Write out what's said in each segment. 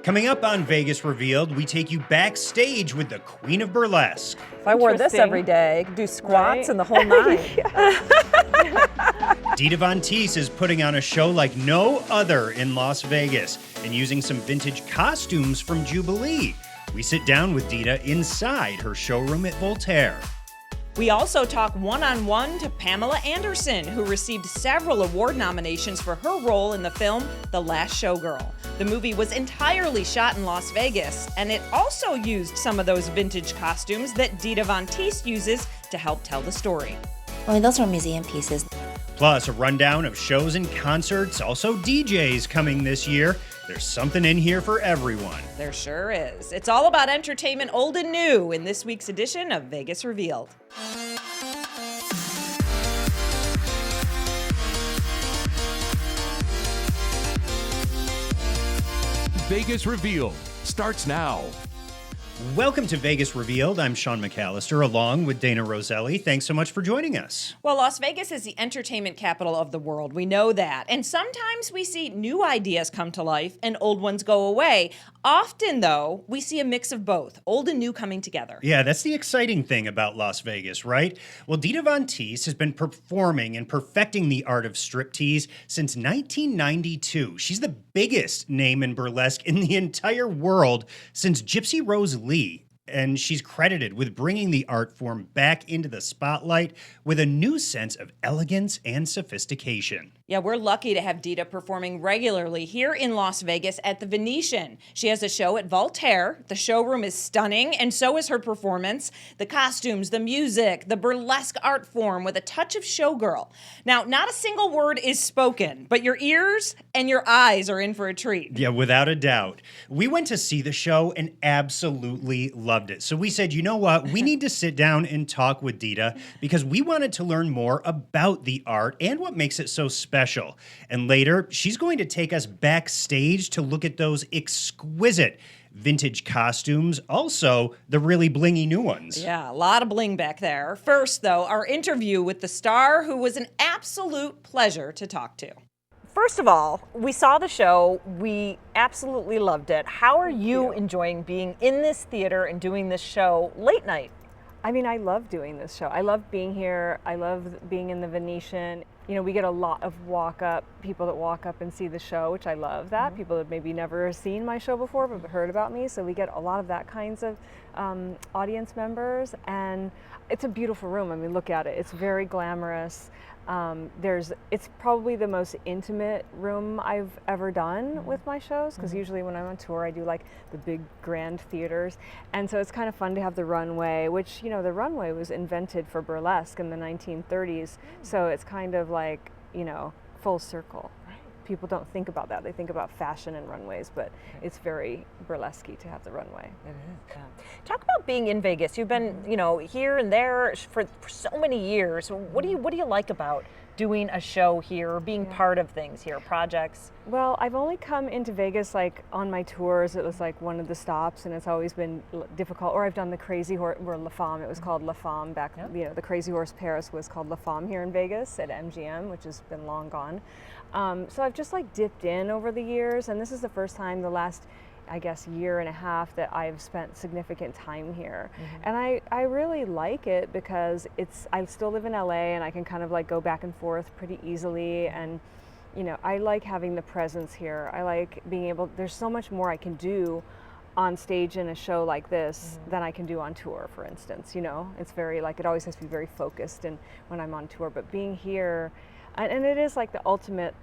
Coming up on Vegas Revealed, we take you backstage with the Queen of Burlesque. If I wore this every day, I could do squats and the whole nine. Dita Von Teese is putting on a show like no other in Las Vegas and using some vintage costumes from Jubilee. We sit down with Dita inside her showroom at Voltaire. We also talk one-on-one to Pamela Anderson, who received several award nominations for her role in the film The Last Showgirl. The movie was entirely shot in Las Vegas, and it also used some of those vintage costumes that Dita Von Teese uses to help tell the story. Well, those are museum pieces. Plus, a rundown of shows and concerts, also DJs coming this year. There's something in here for everyone. There sure is. It's all about entertainment old and new in this week's edition of Vegas Revealed. Vegas Revealed starts now. Welcome to Vegas Revealed. I'm Sean McAllister, along with Dayna Roselli. Thanks so much for joining us. Well, Las Vegas is the entertainment capital of the world. We know that. And sometimes we see new ideas come to life and old ones go away. Often, though, we see a mix of both, old and new coming together. Yeah, that's the exciting thing about Las Vegas, right? Well, Dita Von Teese has been performing and perfecting the art of striptease since 1992. She's the biggest name in burlesque in the entire world since Gypsy Rose Lee, and she's credited with bringing the art form back into the spotlight with a new sense of elegance and sophistication. Yeah, we're lucky to have Dita performing regularly here in Las Vegas at the Venetian. She has a show at Voltaire. The showroom is stunning, and so is her performance. The costumes, the music, the burlesque art form with a touch of showgirl. Now, not a single word is spoken, but your ears and your eyes are in for a treat. Yeah, without a doubt. We went to see the show and absolutely loved it. So we said, you know what? We need to sit down and talk with Dita because we wanted to learn more about the art and what makes it so special. And later, she's going to take us backstage to look at those exquisite vintage costumes, also the really blingy new ones. Yeah, a lot of bling back there. First, though, our interview with the star, who was an absolute pleasure to talk to. First of all, we saw the show. We absolutely loved it. How are you enjoying being in this theater and doing this show late night? I mean, I love doing this show. I love being here. I love being in the Venetian. You know, we get a lot of people that walk up and see the show, which I love that. Mm-hmm. People that maybe never seen my show before but heard about me. So we get a lot of that kinds of audience members. And it's a beautiful room. I mean, look at it. It's very glamorous. It's probably the most intimate room I've ever done with my shows, because usually when I'm on tour I do like the big grand theaters, and so it's kind of fun to have the runway, which, you know, the runway was invented for burlesque in the 1930s, so it's kind of like, you know, full circle. People don't think about that. They think about fashion and runways, but it's very burlesque to have the runway. It is. Yeah. Talk about being in Vegas. You've been, you know, here and there for so many years. What do you like about doing a show here, or being part of things here, projects? Well, I've only come into Vegas like on my tours. It was like one of the stops, and it's always been difficult. Or I've done the Crazy Horse, or La Femme. It was called La Femme back. Yep. You know, the Crazy Horse Paris was called La Femme here in Vegas at MGM, which has been long gone. So I've just like dipped in over the years, and this is the first time the last, I guess, year and a half that I've spent significant time here. Mm-hmm. And I really like it because I still live in LA, and I can kind of like go back and forth pretty easily, and you know, I like having the presence here. I like being able, there's so much more I can do on stage in a show like this than I can do on tour, for instance. You know, it's very like, it always has to be very focused and when I'm on tour, but being here, and it is like the ultimate,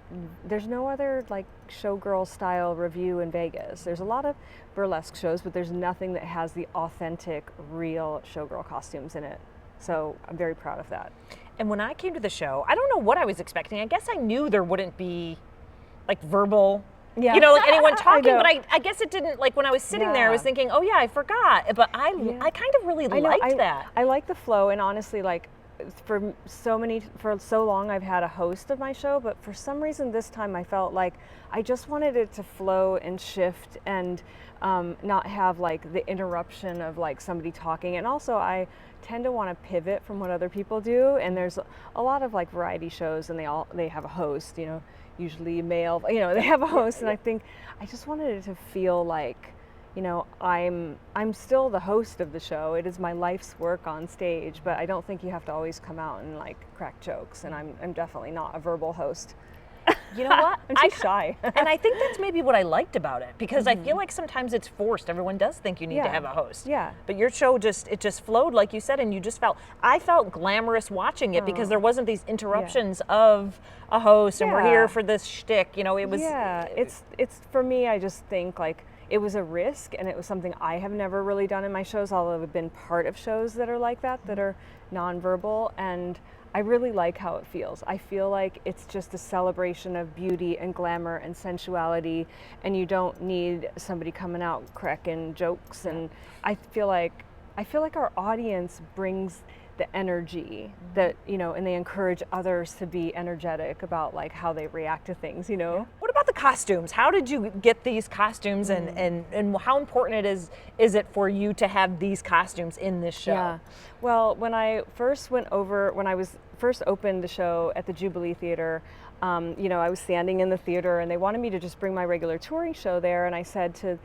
there's no other like showgirl style review in Vegas. There's a lot of burlesque shows, but there's nothing that has the authentic, real showgirl costumes in it. So I'm very proud of that. And when I came to the show, I don't know what I was expecting. I guess I knew there wouldn't be like verbal, you know, like anyone talking, but I guess it didn't, like when I was sitting there, I was thinking, oh yeah, I forgot. But I kind of really liked that. I like the flow, and honestly, like, for so long I've had a host of my show, but for some reason this time I felt like I just wanted it to flow and shift and not have like the interruption of like somebody talking. And also I tend to want to pivot from what other people do, and there's a lot of like variety shows and they have a host, you know, usually male, you know, they have a host, and I think I just wanted it to feel like, you know, I'm still the host of the show. It is my life's work on stage, but I don't think you have to always come out and like crack jokes, and I'm definitely not a verbal host. You know what? I'm too shy. And I think that's maybe what I liked about it, because I feel like sometimes it's forced. Everyone does think you need to have a host. Yeah. But your show just flowed, like you said, and you just I felt glamorous watching it because there wasn't these interruptions of a host and we're here for this shtick. You know, it was. Yeah, it's for me, I just think like it was a risk, and it was something I have never really done in my shows, although I've been part of shows that are like that are nonverbal, and I really like how it feels. I feel like it's just a celebration of beauty and glamour and sensuality, and you don't need somebody coming out cracking jokes. And I feel like our audience brings the energy that, you know, and they encourage others to be energetic about like how they react to things, you know. What about the costumes? How did you get these costumes, and how important is it for you to have these costumes in this show? Yeah. Well, when I first opened the show at the Jubilee Theater, you know, I was standing in the theater and they wanted me to just bring my regular touring show there, and I said to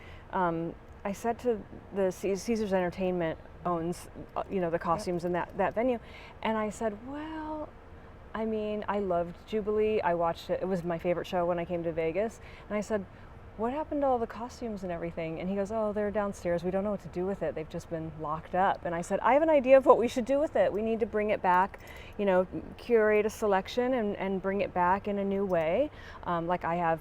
the Caesars Entertainment owns, you know, the costumes in that venue, and I said, well, I mean, I loved Jubilee. I watched it. It was my favorite show when I came to Vegas, and I said, what happened to all the costumes and everything? And he goes, oh, they're downstairs. We don't know what to do with it. They've just been locked up. And I said, I have an idea of what we should do with it. We need to bring it back, you know, curate a selection and bring it back in a new way. Like I have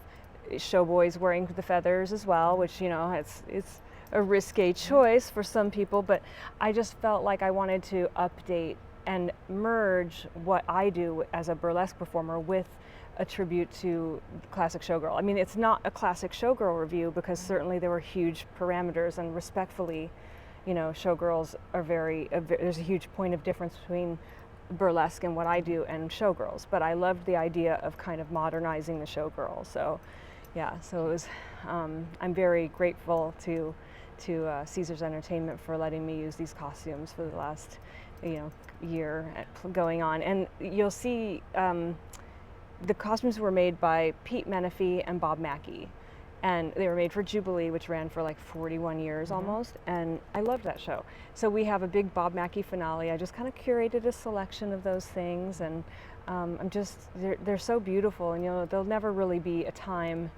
showboys wearing the feathers as well, which, you know, it's a risque choice for some people, but I just felt like I wanted to update and merge what I do as a burlesque performer with a tribute to classic showgirl. I mean, it's not a classic showgirl review because certainly there were huge parameters, and respectfully, you know, showgirls are there's a huge point of difference between burlesque and what I do and showgirls, but I loved the idea of kind of modernizing the showgirl. So yeah, so it was, I'm very grateful to Caesars Entertainment for letting me use these costumes for the last, you know, year going on. And you'll see the costumes were made by Pete Menefee and Bob Mackie, and they were made for Jubilee, which ran for like 41 years almost, and I loved that show. So we have a big Bob Mackie finale. I just kind of curated a selection of those things, and they're so beautiful, and you know, there'll never really be a time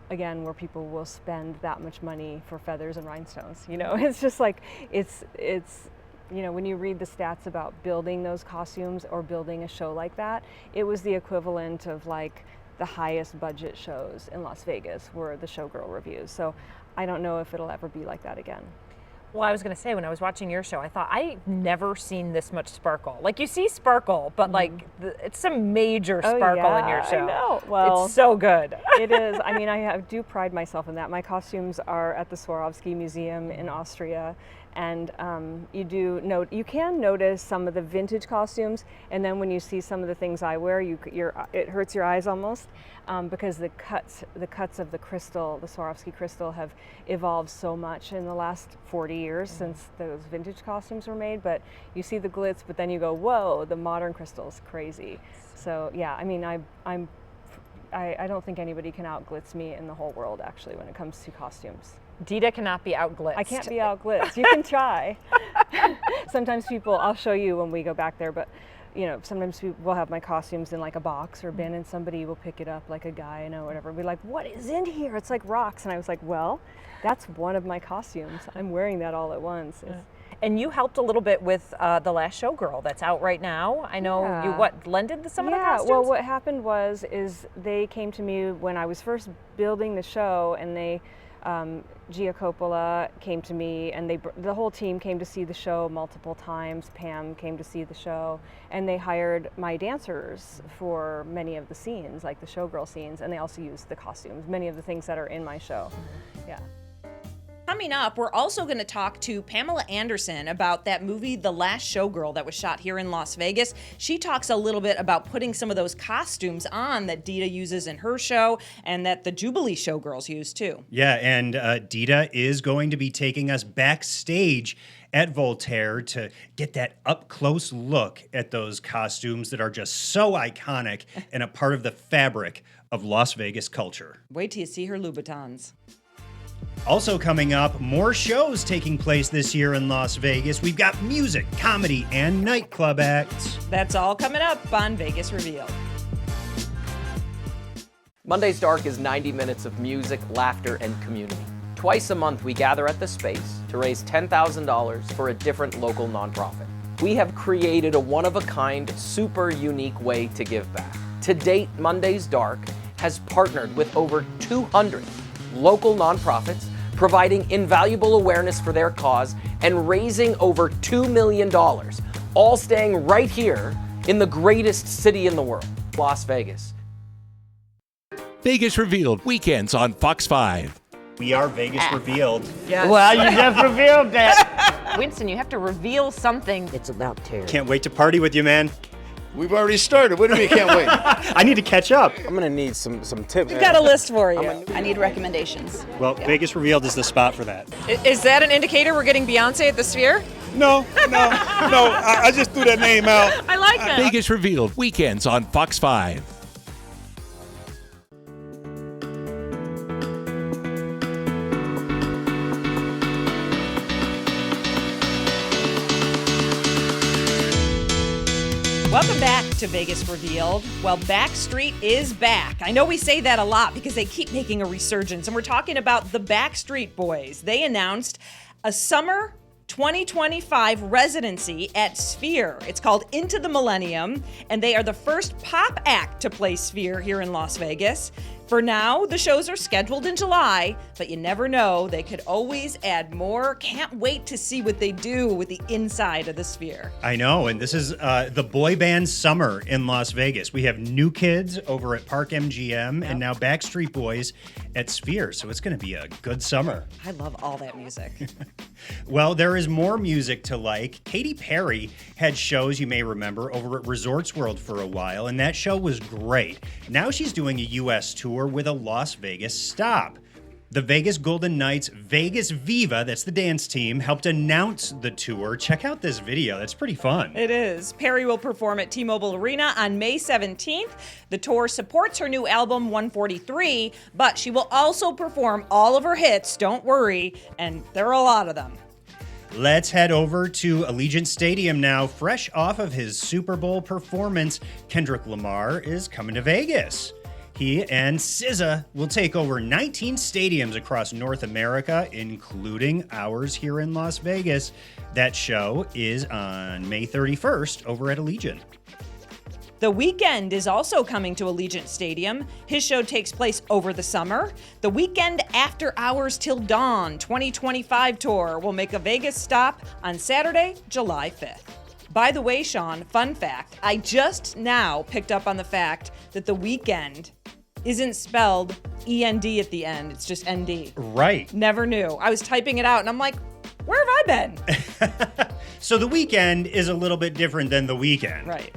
again where people will spend that much money for feathers and rhinestones. You know, it's just like it's you know, when you read the stats about building those costumes or building a show like that, it was the equivalent of like the highest budget shows in Las Vegas were the showgirl reviews. So I don't know if it'll ever be like that again. Well, I was going to say, when I was watching your show, I thought, I've never seen this much sparkle. Like, you see sparkle, but like, it's some major sparkle in your show. I know. Well, it's so good. It is. I mean, I do pride myself in that. My costumes are at the Swarovski Museum in Austria, and you can notice some of the vintage costumes, and then when you see some of the things I wear, it hurts your eyes almost, because the cuts of the crystal, the Swarovski crystal, have evolved so much in the last 40 years since those vintage costumes were made. But you see the glitz, but then you go, whoa, the modern crystal is crazy. So yeah, I mean, I don't think anybody can out-glitz me in the whole world, actually, when it comes to costumes. Dita cannot be out-blitzed. I can't be out-blitzed. You can try. Sometimes I'll show you when we go back there, but you know, sometimes we'll have my costumes in like a box or bin, and somebody will pick it up, like a guy I know or whatever, and be like, what is in here? It's like rocks. And I was like, well, that's one of my costumes. I'm wearing that all at once. Yeah. And you helped a little bit with The Last Showgirl that's out right now. I know you lended some of the costumes? Well, what happened is they came to me when I was first building the show, and they Gia Coppola came to me, and the whole team came to see the show multiple times. Pam came to see the show, and they hired my dancers for many of the scenes, like the showgirl scenes, and they also used the costumes, many of the things that are in my show. Yeah. Coming up, we're also going to talk to Pamela Anderson about that movie, The Last Showgirl, that was shot here in Las Vegas. She talks a little bit about putting some of those costumes on that Dita uses in her show and that the Jubilee showgirls use too. Yeah, and Dita is going to be taking us backstage at Voltaire to get that up-close look at those costumes that are just so iconic and a part of the fabric of Las Vegas culture. Wait till you see her Louboutins. Also coming up, more shows taking place this year in Las Vegas. We've got music, comedy, and nightclub acts. That's all coming up on Vegas Revealed. Monday's Dark is 90 minutes of music, laughter, and community. Twice a month, we gather at the space to raise $10,000 for a different local nonprofit. We have created a one-of-a-kind, super unique way to give back. To date, Monday's Dark has partnered with over 200 local nonprofits, providing invaluable awareness for their cause and raising over $2 million, all staying right here in the greatest city in the world, Las Vegas. Vegas Revealed, weekends on Fox 5. We are Vegas Revealed. Yes. Well, you just revealed that. Winston, you have to reveal something. It's about terror. Can't wait to party with you, man. We've already started. What do you mean, can't wait? I need to catch up. I'm gonna need some tips. We've got a list for you. I need recommendations. Well, Vegas Revealed is the spot for that. Is that an indicator we're getting Beyonce at the Sphere? No. I just threw that name out. I like that. Vegas Revealed, weekends on Fox 5. Welcome back to Vegas Revealed. Well, Backstreet is back. I know we say that a lot because they keep making a resurgence, and we're talking about the Backstreet Boys. They announced a summer 2025 residency at Sphere. It's called Into the Millennium, and they are the first pop act to play Sphere here in Las Vegas. For now, the shows are scheduled in July, but you never know. They could always add more. Can't wait to see what they do with the inside of the Sphere. I know, and this is the boy band summer in Las Vegas. We have New Kids over at Park MGM, and now Backstreet Boys at Sphere, so it's going to be a good summer. I love all that music. Well, there is more music to like. Katy Perry had shows, you may remember, over at Resorts World for a while, and that show was great. Now she's doing a U.S. tour with a Las Vegas stop. The Vegas Golden Knights Vegas Viva, that's the dance team, helped announce the tour. Check out this video. That's pretty fun. It is. Perry will perform at T-Mobile Arena on May 17th. The tour supports her new album 143, but she will also perform all of her hits, don't worry, and there are a lot of them. Let's head over to Allegiant Stadium now. Fresh off of his Super Bowl performance, Kendrick Lamar is coming to Vegas. He and SZA will take over 19 stadiums across North America, including ours here in Las Vegas. That show is on May 31st over at Allegiant. The Weeknd is also coming to Allegiant Stadium. His show takes place over the summer. The Weeknd After Hours Till Dawn 2025 tour will make a Vegas stop on Saturday, July 5th. By the way, Sean, fun fact, I just now picked up on the fact that the Weeknd isn't spelled E-N-D at the end. It's just N-D. Right. Never knew. I was typing it out and I'm like, where have I been? So the Weeknd is a little bit different than the Weeknd. Right.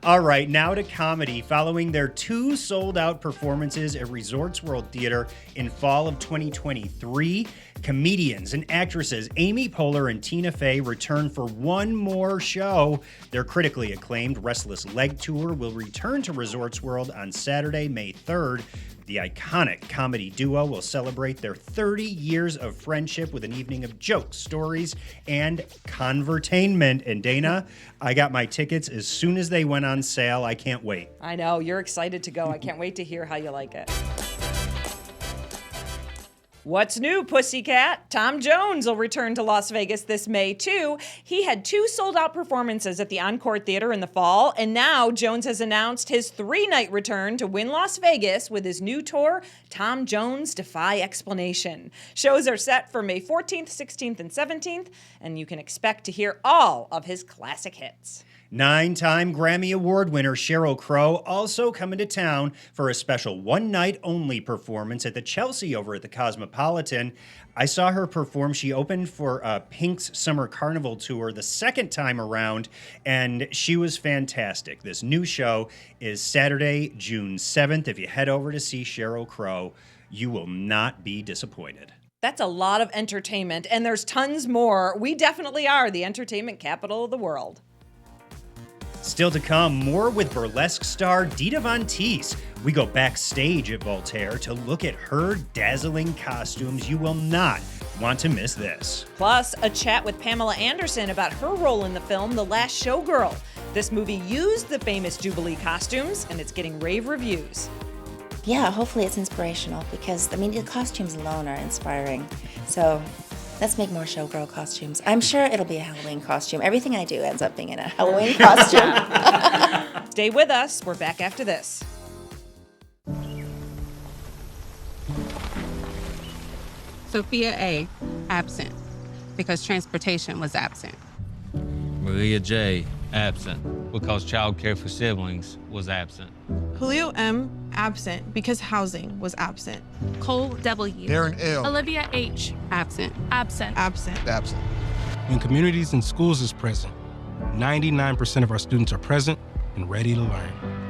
All right, now to comedy. Following their 2 sold-out performances at Resorts World Theater in fall of 2023, comedians and actresses Amy Poehler and Tina Fey return for one more show. Their critically acclaimed Restless Leg Tour will return to Resorts World on Saturday, May 3rd. The iconic comedy duo will celebrate their 30 years of friendship with an evening of jokes, stories, and convertainment. And Dayna, I got my tickets as soon as they went on sale. I can't wait. I know, you're excited to go. I can't wait to hear how you like it. What's new, Pussycat? Tom Jones will return to Las Vegas this May, too. He had 2 sold-out performances at the Encore Theater in the fall, and now Jones has announced his 3-night return to Wynn Las Vegas with his new tour, Tom Jones Defy Explanation. Shows are set for May 14th, 16th, and 17th, and you can expect to hear all of his classic hits. 9-time Grammy Award winner Sheryl Crow also coming to town for a special one-night-only performance at the Chelsea over at the Cosmopolitan. I saw her perform. She opened for Pink's Summer Carnival Tour the second time around, and she was fantastic. This new show is Saturday, June 7th. If you head over to see Sheryl Crow, you will not be disappointed. That's a lot of entertainment, and there's tons more. We definitely are the entertainment capital of the world. Still to come, more with burlesque star Dita Von Teese. We go backstage at Voltaire to look at her dazzling costumes. You will not want to miss this. Plus, a chat with Pamela Anderson about her role in the film The Last Showgirl. This movie used the famous Jubilee costumes, and it's getting rave reviews. Yeah, hopefully it's inspirational because, the costumes alone are inspiring. So let's make more showgirl costumes. I'm sure it'll be a Halloween costume. Everything I do ends up being in a Halloween costume. Stay with us. We're back after this. Sophia A., absent, because transportation was absent. Maria J., absent, because child care for siblings was absent. Julio M., absent, because housing was absent. Cole W. Darren L. Olivia H., absent. Absent. Absent. Absent. When communities and schools is present, 99% of our students are present and ready to learn.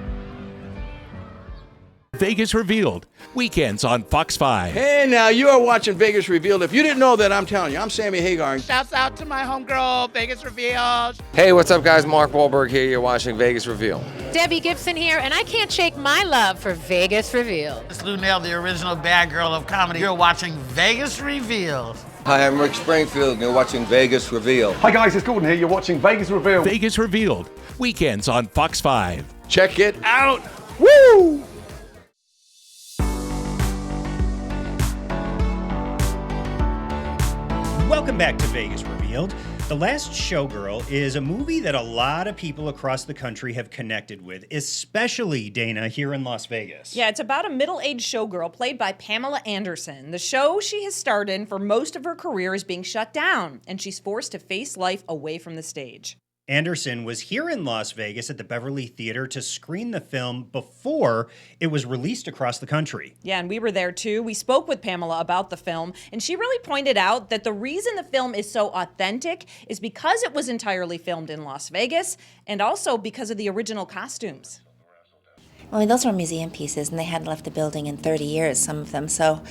Vegas Revealed, weekends on Fox 5. Hey, now you are watching Vegas Revealed. If you didn't know that, I'm telling you, I'm Sammy Hagar. Shouts out to my homegirl, Vegas Revealed. Hey, what's up, guys? Mark Wahlberg here. You're watching Vegas Revealed. Debbie Gibson here, and I can't shake my love for Vegas Revealed. It's Lou Nell, the original bad girl of comedy. You're watching Vegas Revealed. Hi, I'm Rick Springfield, and you're watching Vegas Revealed. Hi guys, it's Gordon here. You're watching Vegas Revealed. Vegas Revealed, weekends on Fox 5. Check it out. Woo! Welcome back to Vegas Revealed. The Last Showgirl is a movie that a lot of people across the country have connected with, especially Dayna here in Las Vegas. Yeah, it's about a middle-aged showgirl played by Pamela Anderson. The show she has starred in for most of her career is being shut down, and she's forced to face life away from the stage. Anderson was here in Las Vegas at the Beverly Theater to screen the film before it was released across the country. Yeah, and we were there too. We spoke with Pamela about the film, and she really pointed out that the reason the film is so authentic is because it was entirely filmed in Las Vegas, and also because of the original costumes. Well, those were museum pieces, and they hadn't left the building in 30 years, some of them. So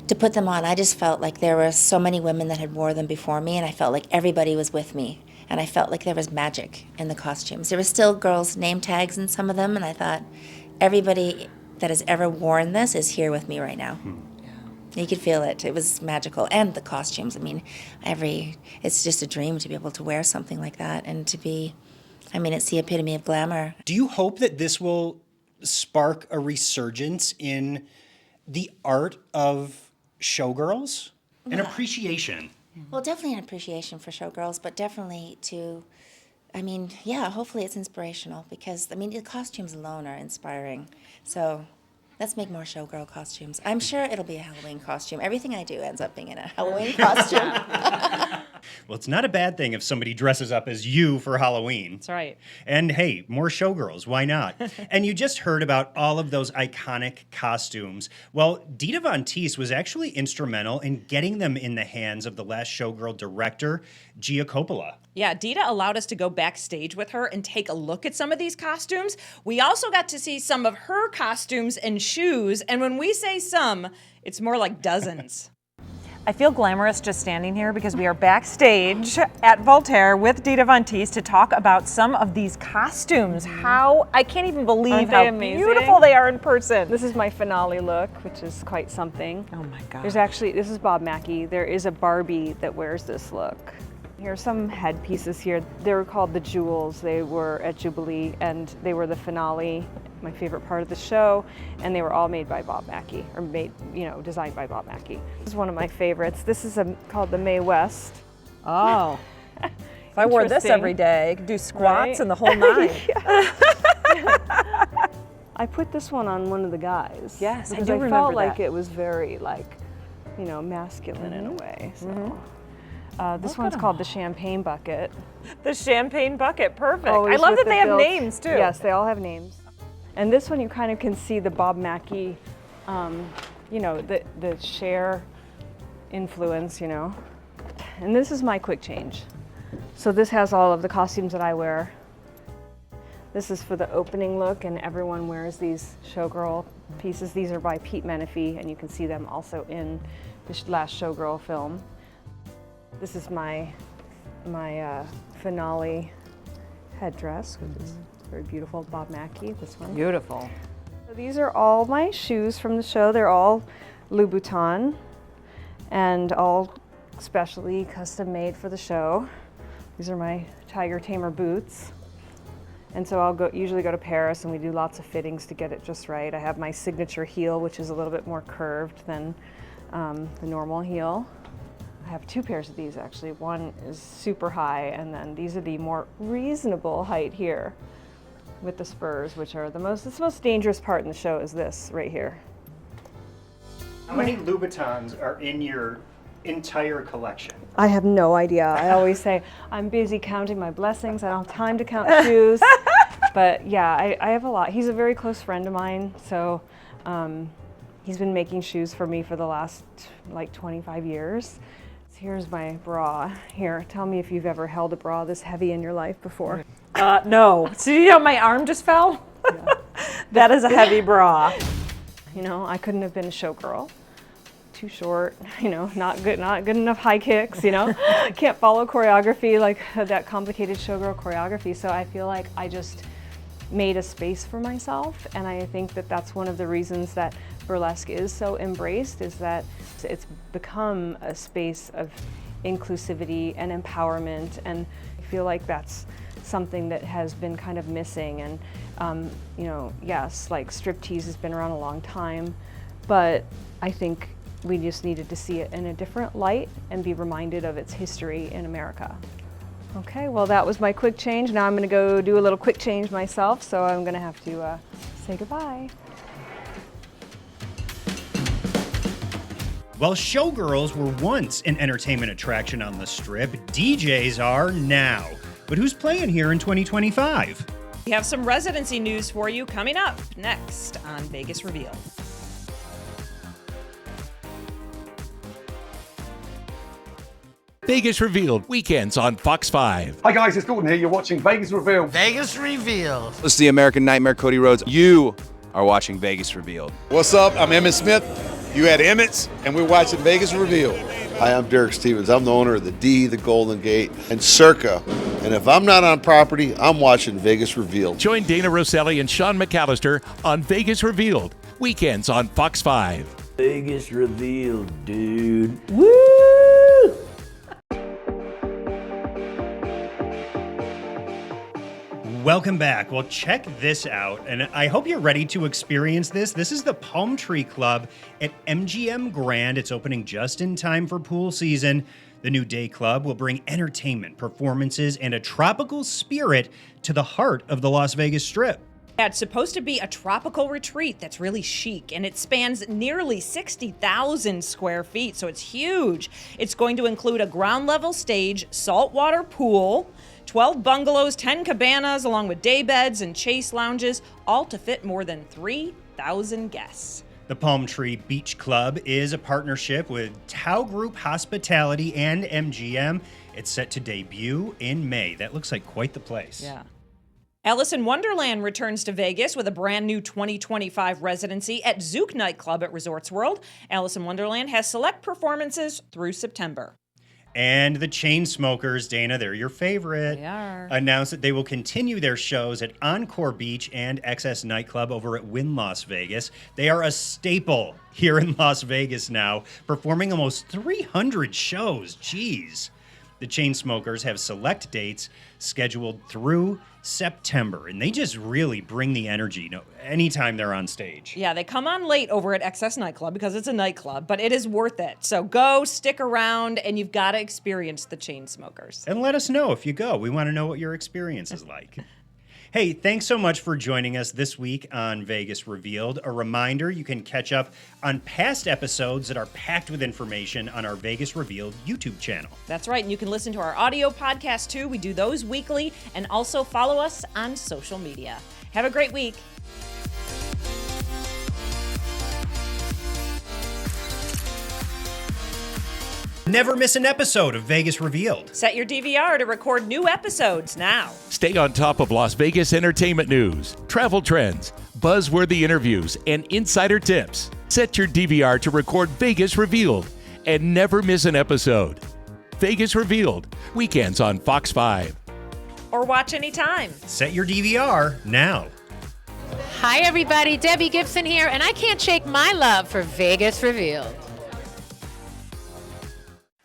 to put them on, I just felt like there were so many women that had wore them before me, and I felt like everybody was with me. And I felt like there was magic in the costumes. There were still girls' name tags in some of them, and I thought, everybody that has ever worn this is here with me right now. You could feel it. It was magical. And the costumes. It's just a dream to be able to wear something like that and to be, it's the epitome of glamour. Do you hope that this will spark a resurgence in the art of showgirls? An appreciation? Well, definitely an appreciation for showgirls, but definitely hopefully it's inspirational because, the costumes alone are inspiring. So let's make more showgirl costumes. I'm sure it'll be a Halloween costume. Everything I do ends up being in a Halloween costume. Well, it's not a bad thing if somebody dresses up as you for Halloween. That's right. And hey, more showgirls, why not? And you just heard about all of those iconic costumes. Well, Dita Von Teese was actually instrumental in getting them in the hands of the Last Showgirl director, Gia Coppola. Yeah, Dita allowed us to go backstage with her and take a look at some of these costumes. We also got to see some of her costumes and shoes, and when we say some, it's more like dozens. I feel glamorous just standing here because we are backstage at Voltaire with Dita Von Teese to talk about some of these costumes. I can't even believe how beautiful they are in person. This is my finale look, which is quite something. Oh my God. This is Bob Mackie. There is a Barbie that wears this look. Here are some headpieces here. They were called the Jewels. They were at Jubilee, and they were the finale, my favorite part of the show, and they were all made by Bob Mackie, or designed by Bob Mackie. This is one of my favorites. This is called the Mae West. Oh. If I wore this every day, I could do squats and the whole nine. I put this one on one of the guys. Yes, because I felt like it was very masculine in a way. So. This one's called the Champagne Bucket. The Champagne Bucket, perfect. Always I love with that the they have built- names too. Yes, they all have names. And this one you kind of can see the Bob Mackie, you know, the Cher influence, you know. And this is my quick change. So this has all of the costumes that I wear. This is for the opening look, and everyone wears these showgirl pieces. These are by Pete Menefee, and you can see them also in the Last Showgirl film. This is my finale headdress, which is very beautiful, Bob Mackie, this one. Beautiful. So these are all my shoes from the show. They're all Louboutin and all specially custom made for the show. These are my Tiger Tamer boots. And so I'll usually go to Paris and we do lots of fittings to get it just right. I have my signature heel, which is a little bit more curved than the normal heel. I have two pairs of these actually. One is super high, and then these are the more reasonable height here with the spurs, which are the most dangerous part in the show is this right here. How many Louboutins are in your entire collection? I have no idea. I always say, I'm busy counting my blessings. I don't have time to count shoes. But yeah, I have a lot. He's a very close friend of mine, so he's been making shoes for me for the last like 25 years. Here's my bra. Here, tell me if you've ever held a bra this heavy in your life before. No. See how my arm just fell? Yeah. That is a heavy bra. You know, I couldn't have been a showgirl. Too short, you know, not good enough high kicks, you know. Can't follow choreography like that complicated showgirl choreography. So I feel like I just made a space for myself, and I think that that's one of the reasons that burlesque is so embraced, is that it's become a space of inclusivity and empowerment, and I feel like that's something that has been kind of missing. And you know, yes, like striptease has been around a long time, but I think we just needed to see it in a different light and be reminded of its history in America. Okay, well that was my quick change. Now I'm gonna go do a little quick change myself, so I'm gonna have to say goodbye. While showgirls were once an entertainment attraction on the Strip, DJs are now. But who's playing here in 2025? We have some residency news for you coming up next on Vegas Reveal. Vegas Revealed, weekends on Fox 5. Hi guys, it's Gordon here. You're watching Vegas Revealed. Vegas Reveal. This is the American Nightmare, Cody Rhodes. You are watching Vegas Revealed. What's up? I'm Emmett Smith. You at Emmett's, and we're watching Vegas Reveal. Hi, I'm Derek Stevens. I'm the owner of the D, the Golden Gate, and Circa. And if I'm not on property, I'm watching Vegas Revealed. Join Dayna, Roselli, and Sean McAllister on Vegas Revealed, weekends on Fox 5. Vegas Revealed, dude. Woo! Welcome back. Well, check this out, and I hope you're ready to experience this. This is the Palm Tree Club at MGM Grand. It's opening just in time for pool season. The new day club will bring entertainment, performances, and a tropical spirit to the heart of the Las Vegas Strip. It's supposed to be a tropical retreat that's really chic, and it spans nearly 60,000 square feet, so it's huge. It's going to include a ground-level stage, saltwater pool, 12 bungalows, 10 cabanas, along with day beds and chase lounges, all to fit more than 3,000 guests. The Palm Tree Beach Club is a partnership with Tao Group Hospitality and MGM. It's set to debut in May. That looks like quite the place. Yeah. Alice in Wonderland returns to Vegas with a brand new 2025 residency at Zouk Nightclub at Resorts World. Alice in Wonderland has select performances through September. And the Chainsmokers, Dayna, they're your favorite, They are. announced that they will continue their shows at Encore Beach and XS Nightclub over at Wynn Las Vegas. They are a staple here in Las Vegas now, performing almost 300 shows. Jeez. The Chainsmokers have select dates scheduled through September, and they just really bring the energy anytime they're on stage. Yeah, they come on late over at XS Nightclub because it's a nightclub, but it is worth it. So go, stick around, and you've got to experience the Chainsmokers. And let us know if you go. We want to know what your experience is like. Hey, thanks so much for joining us this week on Vegas Revealed. A reminder, you can catch up on past episodes that are packed with information on our Vegas Revealed YouTube channel. That's right, and you can listen to our audio podcast too. We do those weekly, and also follow us on social media. Have a great week. Never miss an episode of Vegas Revealed. Set your DVR to record new episodes now. Stay on top of Las Vegas entertainment news, travel trends, buzzworthy interviews, and insider tips. Set your DVR to record Vegas Revealed and never miss an episode. Vegas Revealed, weekends on Fox 5. Or watch anytime. Set your DVR now. Hi, everybody. Debbie Gibson here, and I can't shake my love for Vegas Revealed.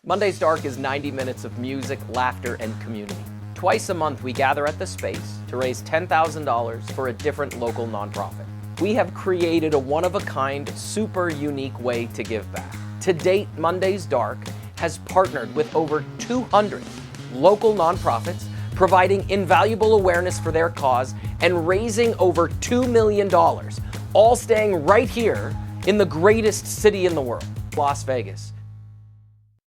Monday's Dark is 90 minutes of music, laughter, and community. Twice a month, we gather at the Space to raise $10,000 for a different local nonprofit. We have created a one-of-a-kind, super unique way to give back. To date, Monday's Dark has partnered with over 200 local nonprofits, providing invaluable awareness for their cause and raising over $2 million, all staying right here in the greatest city in the world, Las Vegas.